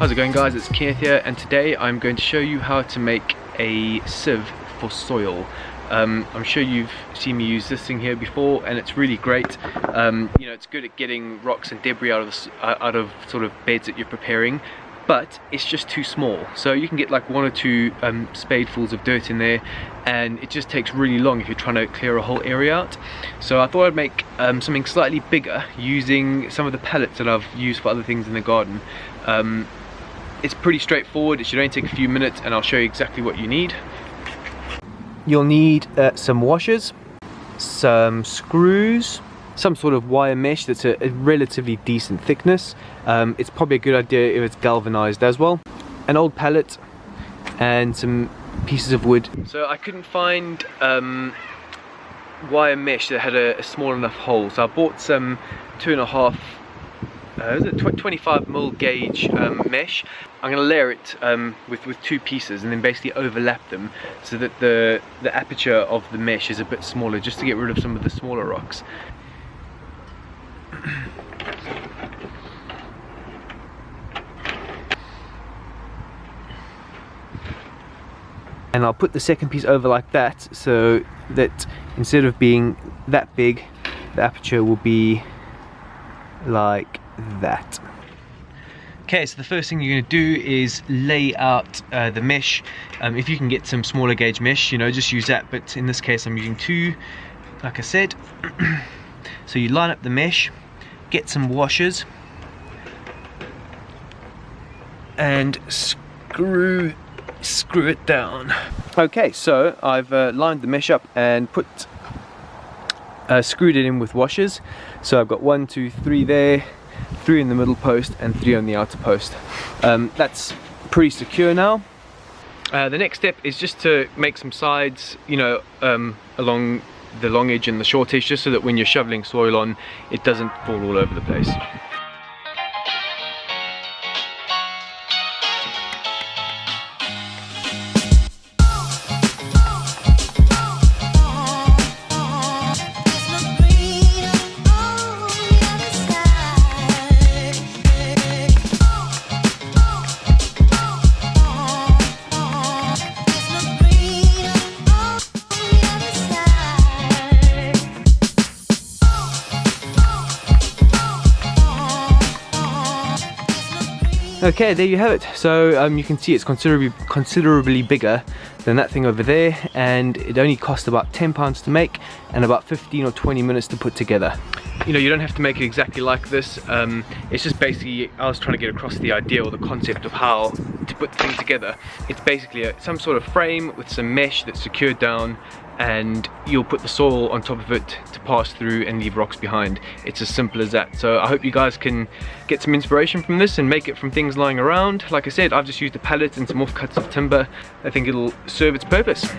How's it going, guys? It's Keith here, and today I'm going to show you how to make a sieve for soil. I'm sure you've seen me use this thing here before, and it's really great. You know, it's good at getting rocks and debris out of sort of beds that you're preparing, but it's just too small. So you can get like 1 or 2 spadefuls of dirt in there, and it just takes really long if you're trying to clear a whole area out. So I thought I'd make something slightly bigger using some of the pallets that I've used for other things in the garden. It's pretty straightforward. It should only take a few minutes, and I'll show you exactly what you need. You'll need some washers, some screws, some sort of wire mesh that's a relatively decent thickness. It's probably a good idea if it's galvanized as well. An old pallet and some pieces of wood. So I couldn't find wire mesh that had a small enough hole, so I bought some 2.5 25mm gauge mesh. I'm going to layer it with 2 pieces and then basically overlap them so that the aperture of the mesh is a bit smaller, just to get rid of some of the smaller rocks. And I'll put the second piece over like that, so that instead of being that big, the aperture will be like that. Okay, so the first thing you're going to do is lay out the mesh. If you can get some smaller gauge mesh, you know, just use that, but in this case I'm using 2, like I said. So you line up the mesh, get some washers, and screw it down. Okay, so I've lined the mesh up and screwed it in with washers. So I've got 1, 2, 3 there, 3 in the middle post and 3 on the outer post. That's pretty secure now. The next step is just to make some sides, you know, along the long edge and the short edge, just so that when you're shoveling soil on, it doesn't fall all over the place. Okay, there you have it. So you can see it's considerably bigger than that thing over there, and it only cost about £10 to make and about 15 or 20 minutes to put together. You know, you don't have to make it exactly like this. It's just basically, I was trying to get across the idea or the concept of how to put the thing together. It's basically some sort of frame with some mesh that's secured down, and you'll put the soil on top of it to pass through and leave rocks behind. It's as simple as that. So I hope you guys can get some inspiration from this and make it from things lying around. Like I said, I've just used a pallet and some offcuts of timber. I think it'll serve its purpose.